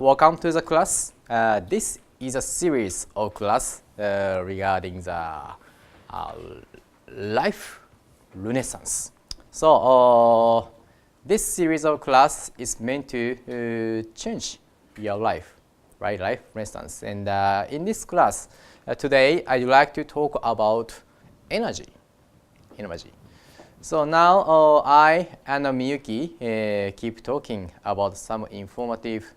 Welcome to the class. This is a series of class regarding the life renaissance. So this series of class is meant to change your life, right? Life renaissance. And in this class today, I'd like to talk about energy. So now I and Miyuki keep talking about some informative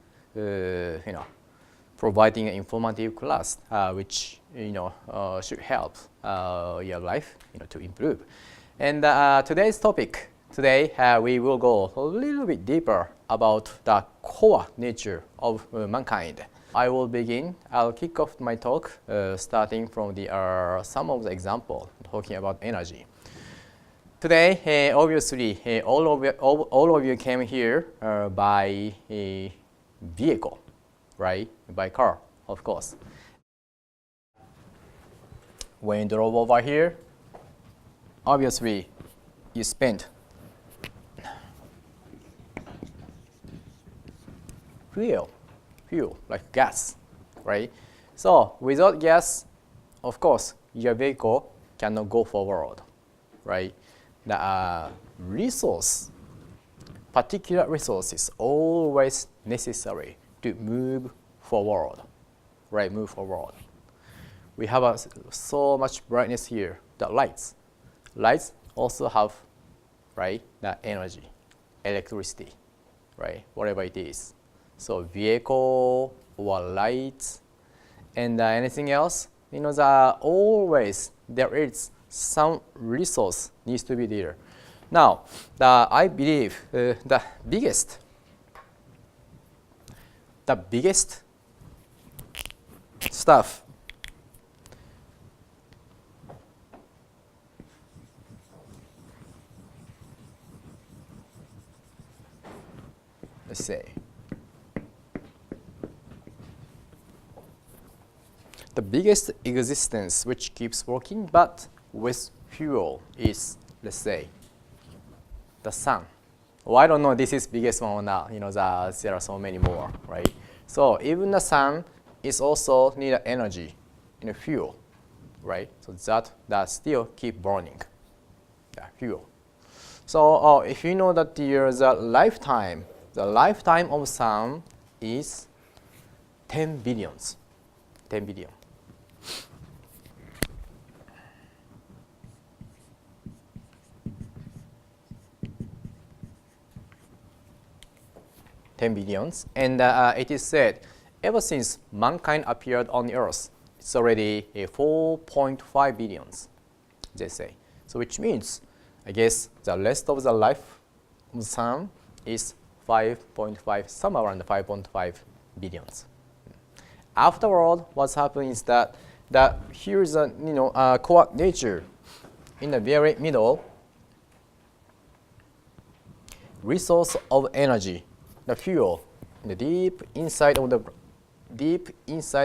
providing an informative class which should help your life to improve. And today's topic, we will go a little bit deeper about the core nature of mankind. I'll kick off my talk starting from the some of the example talking about energy. Today, obviously, all of you came here by vehicle, right? By car, of course. When you drove over here, obviously, you spent fuel like gas, right? So without gas, of course, your vehicle cannot go forward, right? The particular resource is always necessary to move forward, right? Move forward. We have so much brightness here. The lights also have, right? The energy, electricity, right? Whatever it is. So vehicle or lights, and anything else. Always there is some resource needs to be there. Now, I believe the biggest stuff let's say the biggest existence which keeps working but with fuel is, let's say, the sun. Well, I don't know this is biggest one or not. There are so many more, right? So even the sun is also need energy, fuel, right? So that still keep burning, the fuel. So if you know that the lifetime of sun is 10 billions, 10 billion. Billions, and it is said ever since mankind appeared on the earth, it's already 4.5 billions, they say. So which means, I guess the rest of the life of the sun is 5.5, somewhere around 5.5 billions. Afterward, what's happening is that here's a core nature in the very middle, resource of energy. The fuel in the deep inside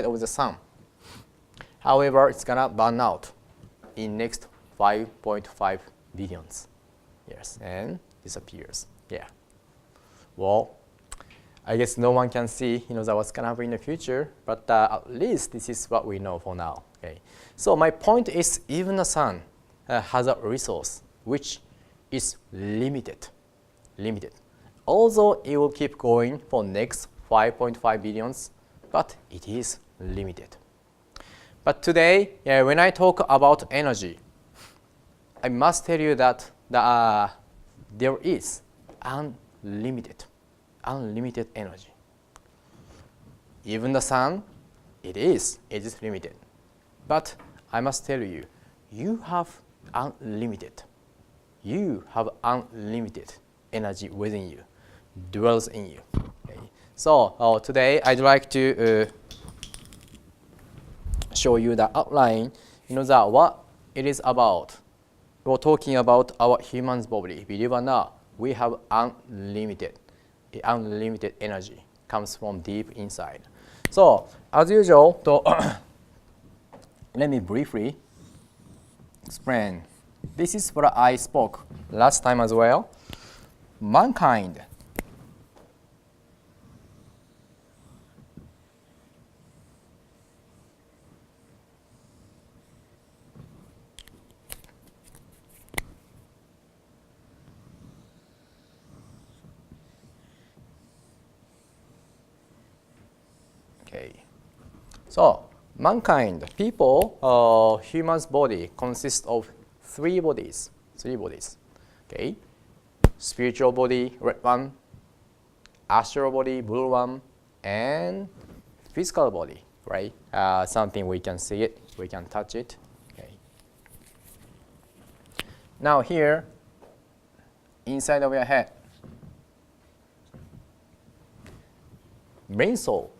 of the sun. However, it's gonna burn out in next 5.5 billions years and disappears. Yeah. Well, I guess no one can see what's gonna happen in the future, but at least this is what we know for now. Okay. So my point is, even the sun has a resource which is limited. Although it will keep going for next 5.5 billions, but it is limited. But today, when I talk about energy, I must tell you that there is unlimited energy. Even the sun, it is limited. But I must tell you, you have unlimited energy within you, dwells in you. Okay. So today I'd like to show you the outline, that what it is about. We're talking about our human's body. Believe it or not, we have unlimited energy comes from deep inside. So as usual, let me briefly explain. This is what I spoke last time as well. Mankind Okay. So mankind, people, humans' body consists of three bodies. Okay. Spiritual body, red one, astral body, blue one, and physical body, right? Something we can see it, we can touch it. Okay. Now here, inside of your head, main soul.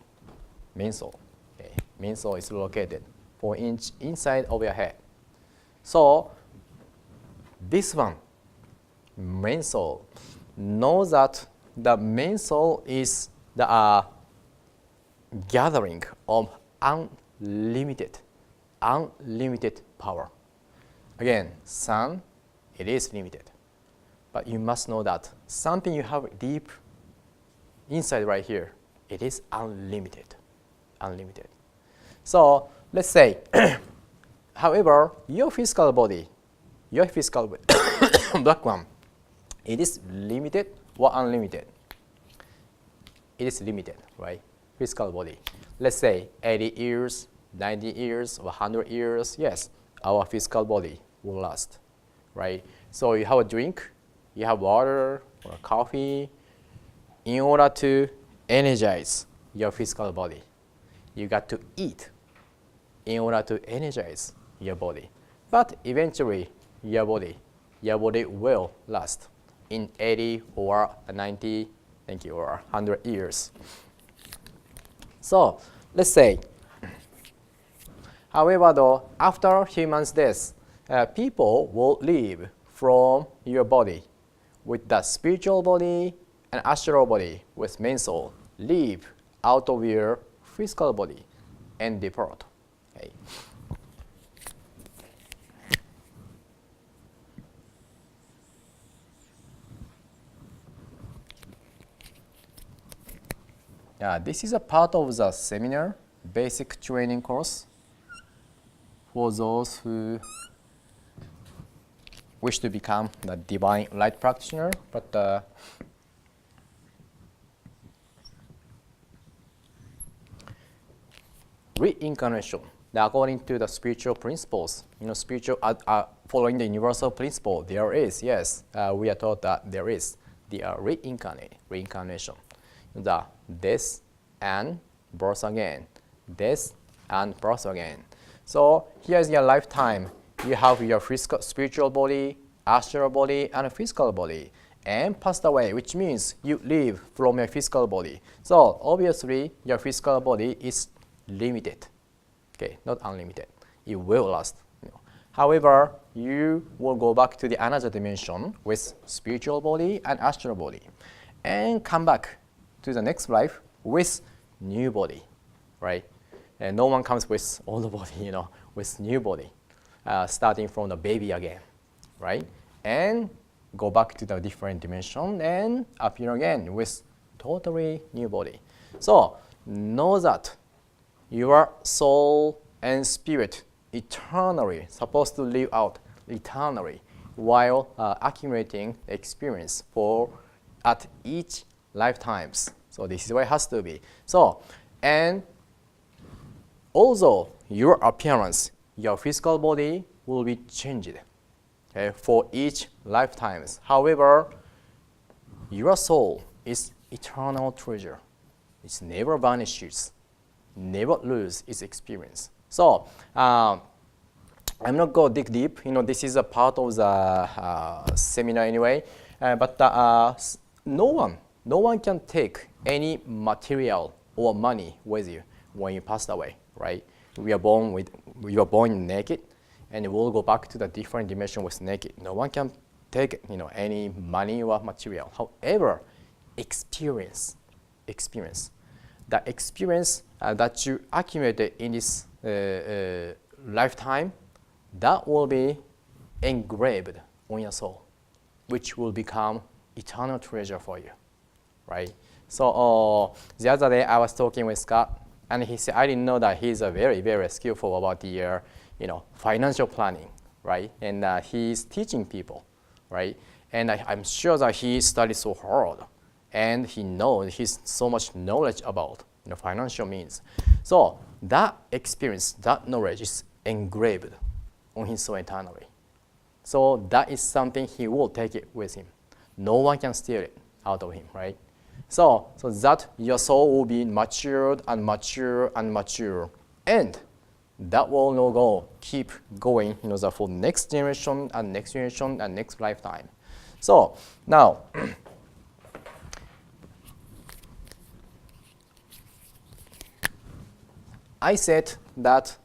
Okay. Main soul is located 4 inch inside of your head. So this one, main soul, know that the main soul is the gathering of unlimited power. Again, sun, it is limited. But you must know that something you have deep inside right here, it is unlimited. So let's say, however, your physical body, black one, it is limited or unlimited? It is limited, right? Physical body. Let's say 80 years, 90 years, or 100 years, yes, our physical body will last, right? So you have a drink, you have water or coffee. In order to energize your physical body, you got to eat in order to energize your body. But eventually, your body will last in 80 or 90, or 100 years. So let's say, however, though, after humans' death, people will leave from your body with the spiritual body and astral body with main soul, leave out of your physical body and depart. Okay. This is a part of the seminar, basic training course for those who wish to become the divine light practitioner, but reincarnation, according to the spiritual principles, following the universal principle, there is, yes, we are taught that there is the reincarnation, the death and birth again, death and birth again. So here's your lifetime. You have your spiritual body, astral body, and a physical body, and passed away, which means you leave from your physical body. So obviously, your physical body is limited, okay, not unlimited. It will last. However, you will go back to the another dimension with spiritual body and astral body, and come back to the next life with new body, right? And no one comes with old body, with new body, starting from the baby again, right? And go back to the different dimension and appear again with totally new body. So know that your soul and spirit eternally supposed to live out eternally while accumulating experience at each lifetimes. So this is what it has to be. So, and although your appearance, your physical body will be changed, okay, for each lifetimes. However, your soul is eternal treasure. It never vanishes, never lose its experience. So I'm not going to dig deep. This is a part of the seminar anyway. But no one can take any material or money with you when you passed away, right? We are born naked, and we'll go back to the different dimension with naked. No one can take any money or material. However, experience, the experience that you accumulated in this lifetime, that will be engraved on your soul, which will become eternal treasure for you, right? So the other day I was talking with Scott, and he said, I didn't know that he's a very, very skillful about the financial planning, right? And he's teaching people, right? And I'm sure that he studied so hard, and he's so much knowledge about financial means. So that experience, that knowledge is engraved on his soul eternally. So that is something he will take it with him. No one can steal it out of him, right? So that your soul will be matured and mature and mature, and that will no go keep going, for next generation and next generation and next lifetime. So now, I said that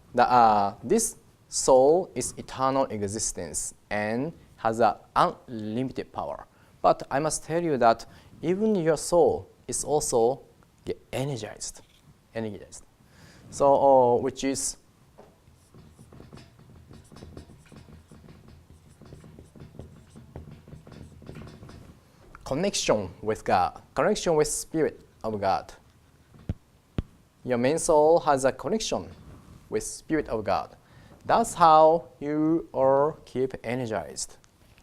this soul is eternal existence and has an unlimited power. But I must tell you that even your soul is also energized. So, which is connection with God, connection with Spirit of God. Your main soul has a connection with Spirit of God. That's how you are keep energized.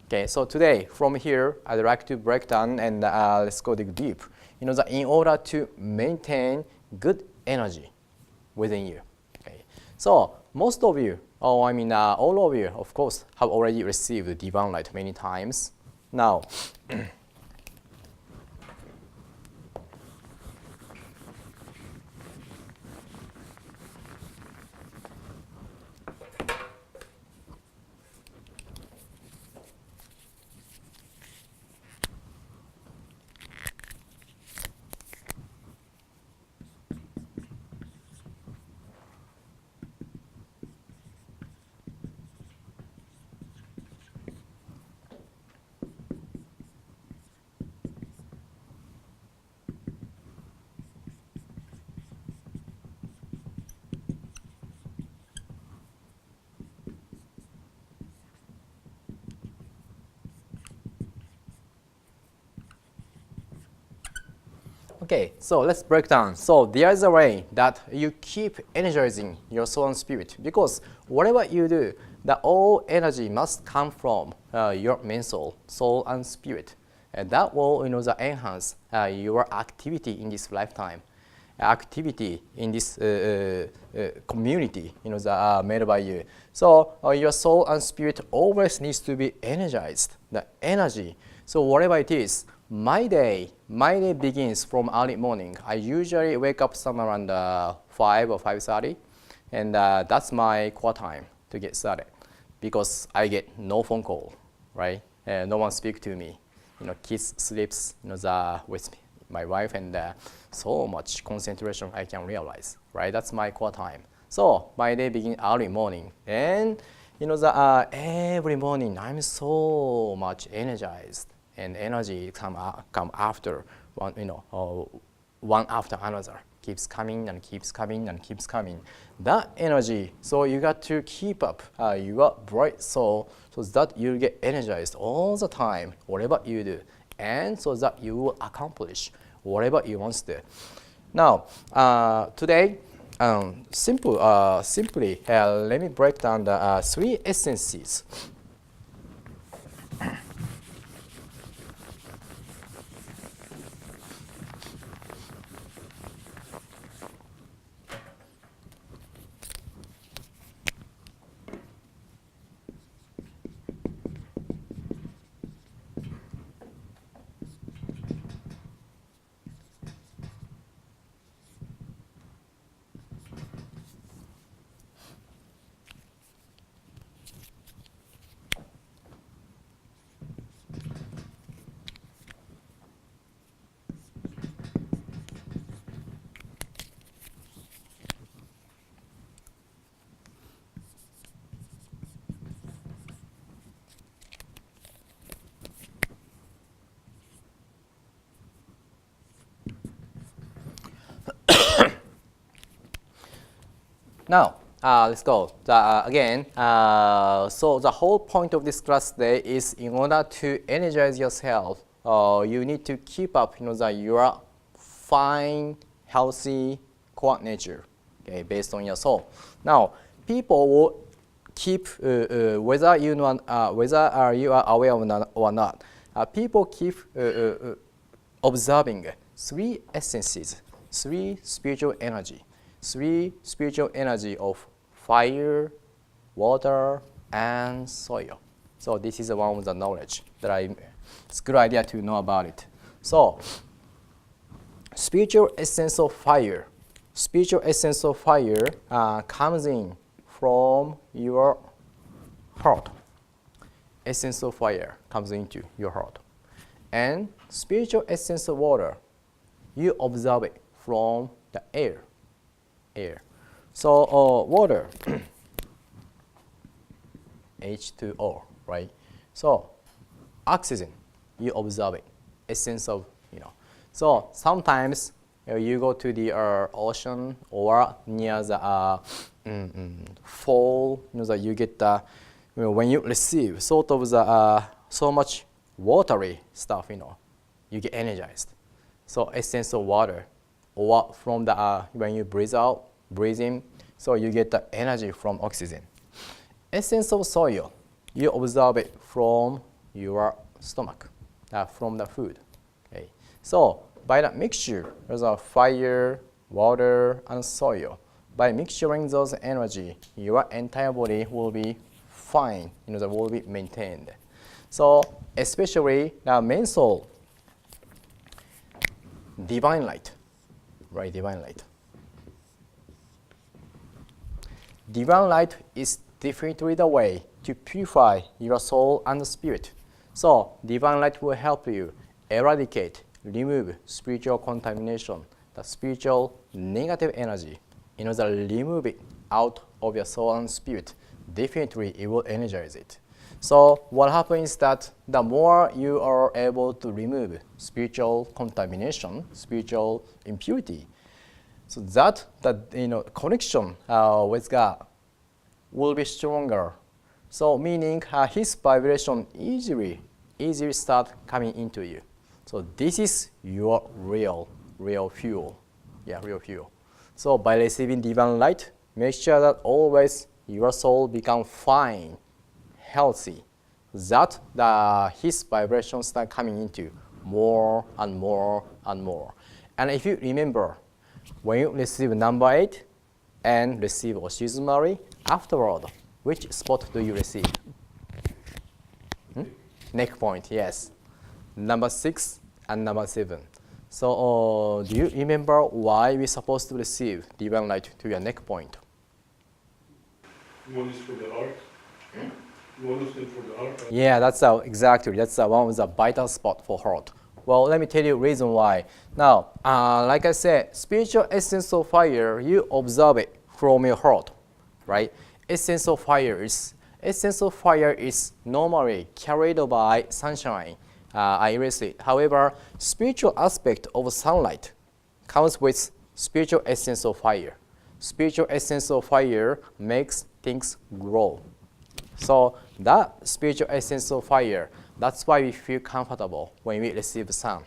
Okay, so today from here I'd like to break down and let's go dig deep. That in order to maintain good energy within you. Okay, so most of you, all of you, of course, have already received the divine light many times. Now. Okay, so let's break down. So there is a way that you keep energizing your soul and spirit, because whatever you do, the all energy must come from your main soul and spirit, and that will enhance your activity in this lifetime, activity in this community made by you. So your soul and spirit always needs to be energized. The energy. So whatever it is. My day begins from early morning. I usually wake up somewhere around 5 or 5:30, and that's my core time to get started, because I get no phone call, right? No one speaks to me. Kids sleeps with my wife, and so much concentration I can realize, right? That's my core time. So my day begins early morning, and every morning I'm so much energized. And energy come after one after another, keeps coming and keeps coming and keeps coming. That energy, so you got to keep up your bright soul, so that you get energized all the time, whatever you do, and so that you will accomplish whatever you want to do. Now, today, simply, let me break down the 3 essences. Now, let's go. Again, so the whole point of this class today is, in order to energize yourself, you need to keep up your fine, healthy core nature, okay, based on your soul. Now, people will keep, whether you are aware or not, people keep observing 3 essences three spiritual energy. Three spiritual energy of fire, water, and soil. So this is one of the knowledge that it's a good idea to know about it. So spiritual essence of fire. Spiritual essence of fire comes in from your heart. Essence of fire comes into your heart. And spiritual essence of water, you observe it from the air. So water, H2O, right? So oxygen, you observe it, essence of, So sometimes you go to the ocean or near the fall, that you get the, when you receive sort of the so much watery stuff, you get energized. So essence of water, or from the when you breathe out, breathe in, so you get the energy from oxygen. Essence of soil, you observe it from your stomach, from the food. Okay. So by that mixture, there's a fire, water, and soil. By mixturing those energy, your entire body will be fine, that will be maintained. So especially the main soul, divine light, right? Divine light. Divine light is definitely the way to purify your soul and spirit. So divine light will help you eradicate, remove spiritual contamination, the spiritual negative energy, remove it out of your soul and spirit. Definitely it will energize it. So what happens is that the more you are able to remove spiritual contamination, spiritual impurity, so that connection with God will be stronger. So meaning his vibration easily start coming into you. So this is your real fuel. Yeah, real fuel. So by receiving divine light, make sure that always your soul become fine, healthy. That his vibrations start coming into more and more and more. And if you remember, when you receive number 8 and receive Oshizumari, afterward, which spot do you receive? Neck point, yes. Number 6 and number 7. So do you remember why we're supposed to receive divine light to your neck point? One is for the heart. One is for the heart. Yeah, that's exactly. That's one of the vital spot for heart. Well, let me tell you the reason why. Now, like I said, spiritual essence of fire, you observe it from your heart, right? Essence of fire is normally carried by sunshine. I erase it. However, spiritual aspect of sunlight comes with spiritual essence of fire. Spiritual essence of fire makes things grow. So that spiritual essence of fire, that's why we feel comfortable when we receive sun,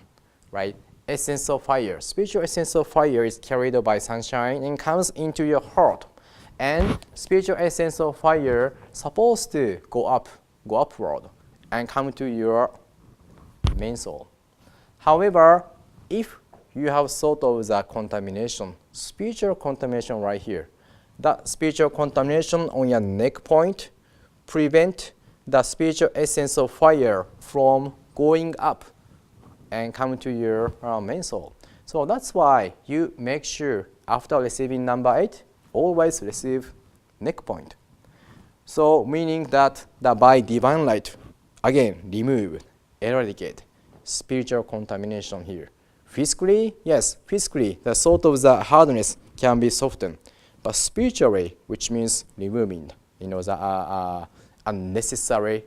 right? Essence of fire, spiritual essence of fire is carried by sunshine and comes into your heart. And spiritual essence of fire supposed to go upward and come to your main soul. However, if you have sort of the contamination, spiritual contamination right here, that spiritual contamination on your neck point prevent the spiritual essence of fire from going up and come to your main soul. So that's why you make sure after receiving number 8, always receive neck point. So meaning that by divine light, again, remove, eradicate spiritual contamination here. Physically, yes, physically, the sort of the hardness can be softened. But spiritually, which means removing, the unnecessary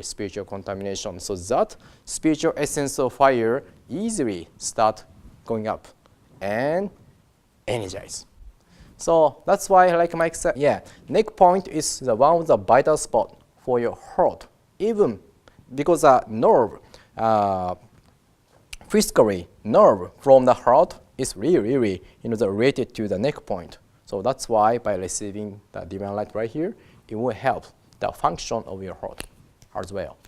spiritual contamination. So that spiritual essence of fire easily start going up and energize. So that's why, like Mike said, yeah, neck point is the one of the vital spot for your heart. Even because the nerve, physically, nerve from the heart is really related to the neck point. So that's why by receiving the divine light right here, it will help the function of your heart as well.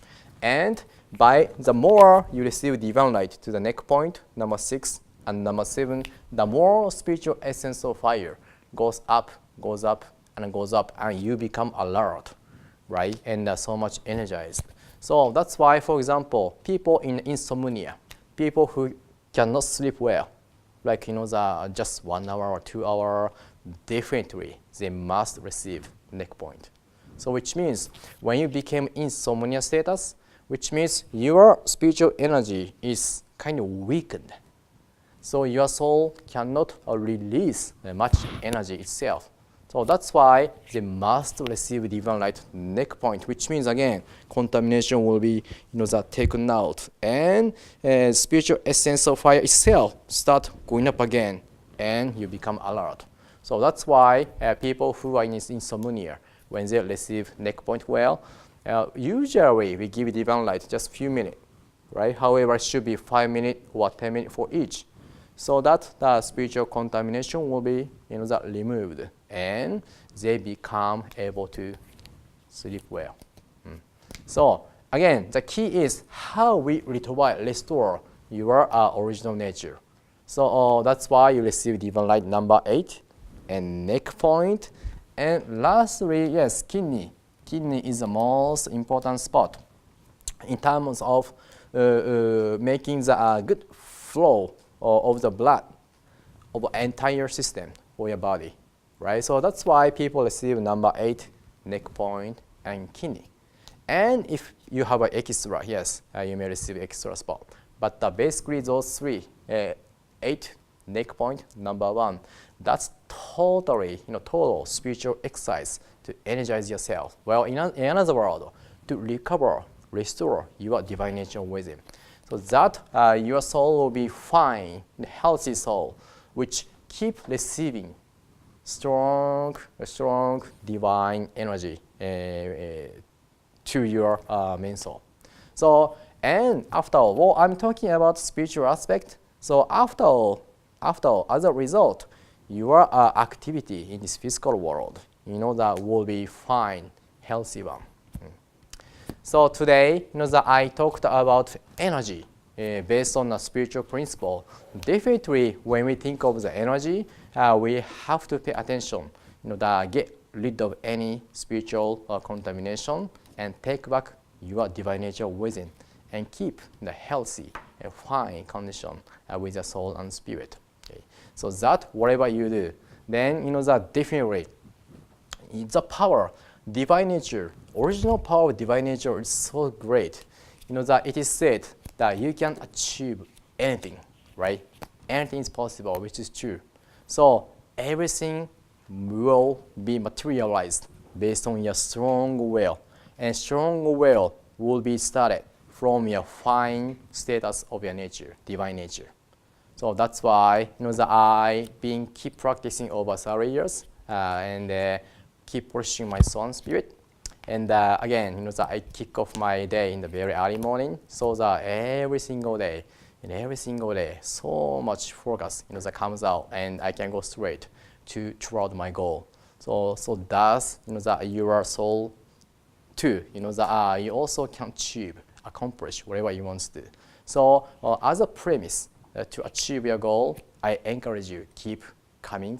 And by the more you receive divine light to the neck point, number 6 And number 7, the more spiritual essence of fire goes up, and goes up, and you become alert, right? And so much energized. So that's why, for example, people in insomnia, people who cannot sleep well, like the just 1 hour or 2 hour, definitely they must receive neck point. So which means when you became insomnia status, which means your spiritual energy is kind of weakened. So your soul cannot release much energy itself. So that's why they must receive divine light neck point, which means again contamination will be taken out, and spiritual essence of fire itself start going up again, and you become alert. So that's why people who are in insomnia, when they receive neck point well, usually we give divine light just few minutes, right? However, it should be 5 minutes or 10 minutes for each, so that the spiritual contamination will be removed, and they become able to sleep well. So again, the key is how we restore your original nature. So that's why you receive divine light number 8 and neck point. And lastly, yes, kidney. Kidney is the most important spot in terms of making the good flow of the blood of the entire system for your body, right? So that's why people receive number 8, neck point, and kidney. And if you have an extra, yes, you may receive extra spot. But basically those 3, 8, neck point, number 1, that's totally, total spiritual exercise to energize yourself. Well, in another word, to recover, restore your divine nature within. So that your soul will be fine, healthy soul, which keep receiving strong divine energy to your main soul. So, and after all, well, I'm talking about spiritual aspect. So after all, as a result, your activity in this physical world, that will be fine, healthy one. So today, that I talked about energy based on a spiritual principle. Definitely, when we think of the energy, we have to pay attention, that get rid of any spiritual contamination and take back your divine nature within, and keep the healthy and fine condition with the soul and spirit. Okay. So that whatever you do, then that definitely the power, divine nature, original power of divine nature is so great. That it is said that you can achieve anything, right? Anything is possible, which is true. So everything will be materialized based on your strong will, and strong will will be started from your fine status of your nature, divine nature. So that's why that I been keep practicing over 30 years and keep pushing my soul and spirit. And again, that I kick off my day in the very early morning, so that every single day, so much focus, that comes out, and I can go straight toward my goal. So that's, that your soul too, that you also can accomplish whatever you want to do. So as a premise to achieve your goal, I encourage you keep coming,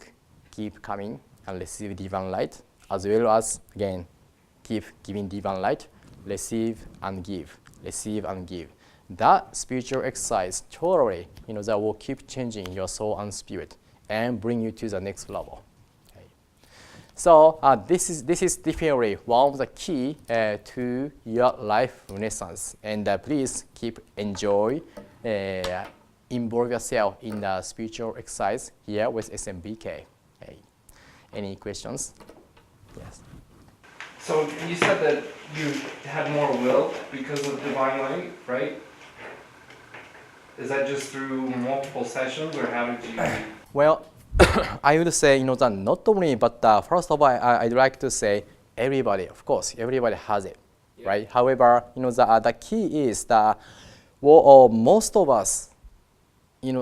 and receive divine light, as well as again keep giving divine light, receive and give. That spiritual exercise totally, that will keep changing your soul and spirit and bring you to the next level. Okay. So this is definitely one of the key to your life renaissance. And please keep enjoy, involve yourself in the spiritual exercise here with SMBK. Okay. Any questions? Yes. So you said that you had more will because of divine light, right? Is that just through multiple sessions, or how did you? Well, I would say, that not only, but first of all, I'd like to say everybody, of course, everybody has it, yeah. Right? However, the key is that most of us in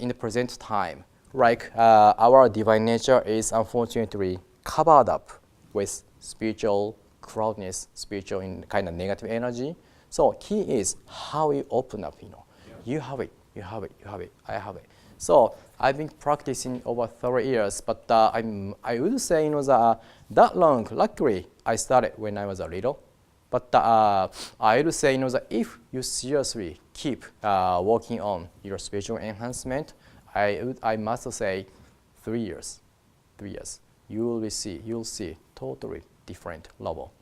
the present time, like our divine nature is unfortunately covered up with spiritual cloudness, spiritual in kind of negative energy. So key is how we open up, You have it, I have it. So I've been practicing over 30 years, but I would say that long. Luckily, I started when I was a little. But I would say that if you seriously keep working on your spiritual enhancement, I must say 3 years. 3 years. You'll see totally different level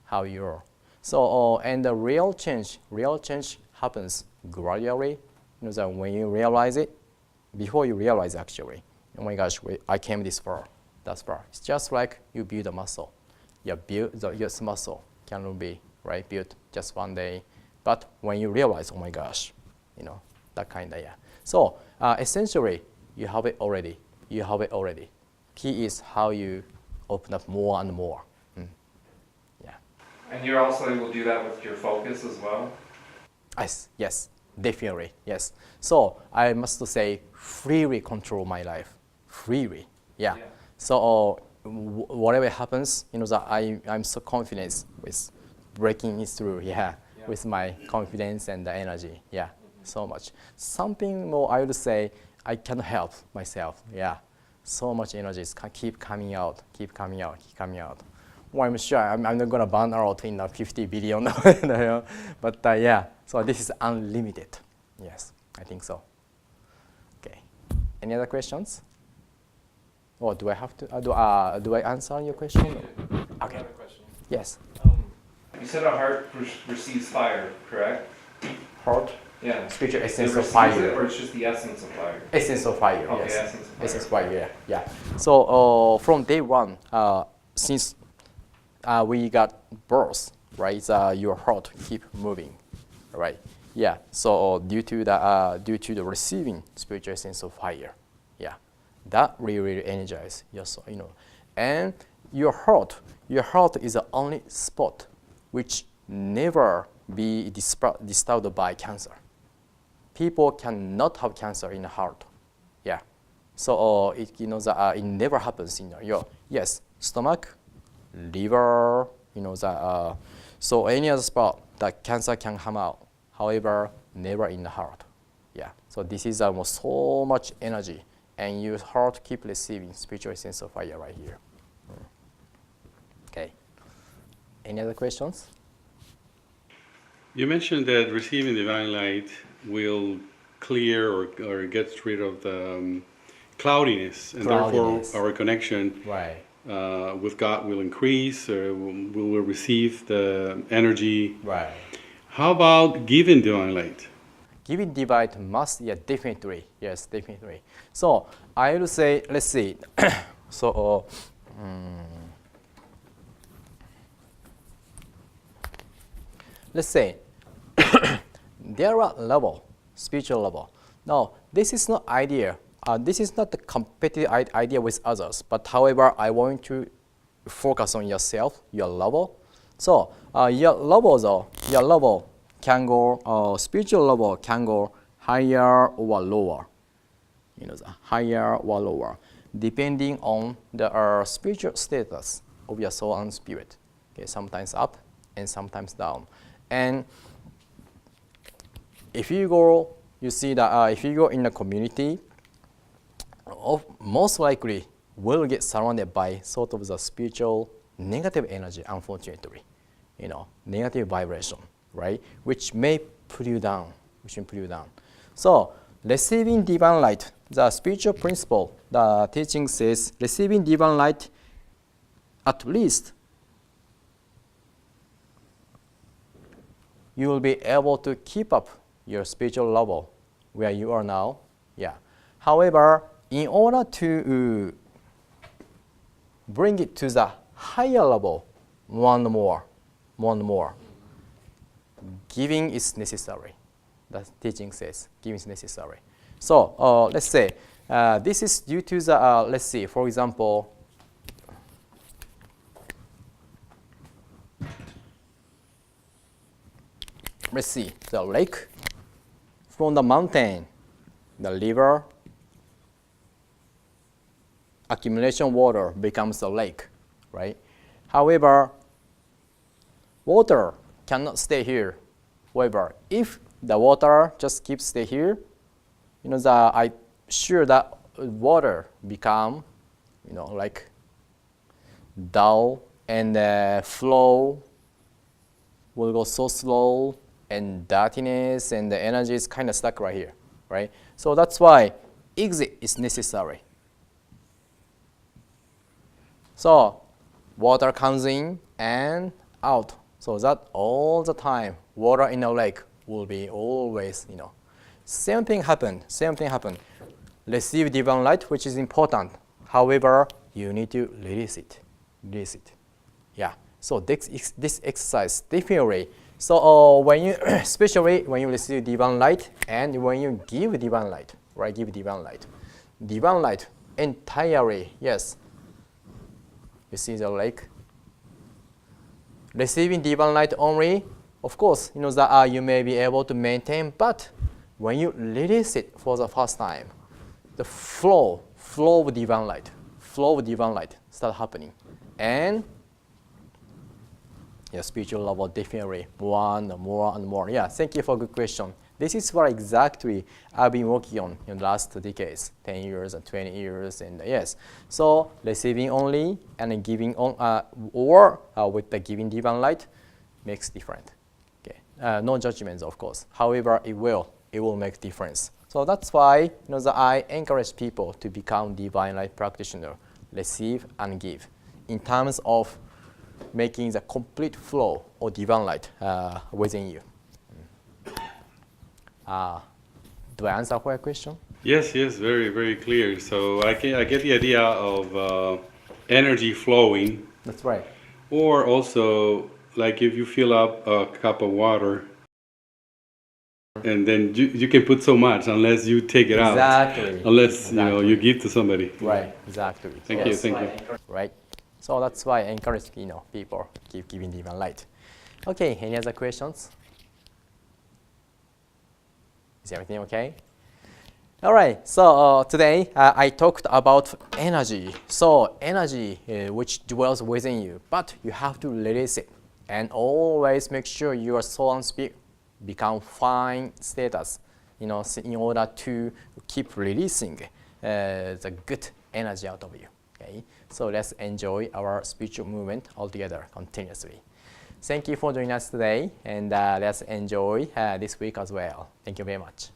how you are. So and the real change happens gradually. That when you realize it, before you realize actually, oh my gosh, I came this far, that far. It's just like you build a muscle. You build your muscle cannot be built just one day, but when you realize, oh my gosh, that kind of So essentially, you have it already. You have it already. Key is how you open up more and more. And you also will do that with your focus as well? Yes, definitely, yes. So I must say, freely control my life, freely, So whatever happens, that I'm so confident with breaking it through, with my confidence and the energy, so much. Something more, I would say, I can help myself, So much energy keep coming out. Well, I'm sure I'm not going to burn out in 50 billion, but so this is unlimited. Yes, I think so. Okay, any other questions? Or do I have to, do I answer your question? Okay, yes. You said a heart receives fire, correct? Heart? Yeah. Spiritual It essence of receives fire. it, or it's just the essence of fire? Essence of fire, Okay, yes. essence of fire. Essence of fire, So from day one, since we got birth, right? Your heart keep moving, right? So due to the receiving spiritual essence of fire, that really energizes your soul, And your heart is the only spot which never be disturbed by cancer. People cannot have cancer in the heart, So it it never happens in your stomach, liver, so any other spot that cancer can come out. However, never in the heart. So this is so much energy, and your heart keep receiving spiritual essence of fire right here. Okay. Any other questions? You mentioned that receiving divine light will clear or get rid of the cloudiness, and therefore our connection with God will increase, or we will receive the energy. Right. How about giving divine light? Giving divine must, definitely. Yes, definitely. So I will say, let's see. So let's say there are spiritual level. Now, this is not idea. This is not the competitive idea with others, but however, I want to focus on yourself, your level. So your level can go, spiritual level can go higher or lower. Higher or lower, depending on the spiritual status of your soul and spirit. Okay, sometimes up and sometimes down. And if you go, you see that if you go in a community, most likely will get surrounded by sort of the spiritual negative energy, unfortunately, negative vibration, right? Which may put you down, So receiving divine light, the spiritual principle, the teaching says receiving divine light, at least you will be able to keep up your spiritual level where you are now. However, in order to bring it to the higher level, more and more, giving is necessary. The teaching says giving is necessary. So let's say this is due to the, let's see, for example, let's see, the lake from the mountain, the river, accumulation water becomes a lake, right? However, water cannot stay here. However, if the water just keeps stay here, sure that water become, you know, like dull, and the flow will go so slow, and dirtiness and the energy is kind of stuck right here, right? So that's why exit is necessary. So water comes in and out. So that all the time, water in a lake will be always, you know. Same thing happened. Receive divine light, which is important. However, you need to release it. Yeah. So this exercise definitely. So when you, especially when you receive divine light and when you give divine light, right? Give divine light entirely. Yes. You see the lake. Receiving divine light only, of course, you know that you may be able to maintain, but when you release it for the first time, the flow of divine light start happening, and your spiritual level definitely more and more. Yeah, thank you for a good question. This is what exactly I've been working on in the last decades, 10 years and 20 years, and yes. So receiving only and giving on, or with the giving divine light makes different. Okay, no judgments, of course. However, it will make difference. So that's why, you know, that I encourage people to become divine light practitioner, receive and give, in terms of making the complete flow of divine light within you. Do I answer for your question? Yes, very, very clear. So I get the idea of energy flowing. That's right. Or also, like if you fill up a cup of water, and then you can put so much unless you take it out. Unless you know you give to somebody. Right. Exactly. Thank you. Right. So that's why I encourage, you know, people keep giving divine light. Okay. Any other questions? Is everything okay? All right. So today I talked about energy. So energy which dwells within you, but you have to release it, and always make sure your soul and spirit become fine status, you know, in order to keep releasing the good energy out of you. Okay. So let's enjoy our spiritual movement all together continuously. Thank you for joining us today, and let's enjoy this week as well. Thank you very much.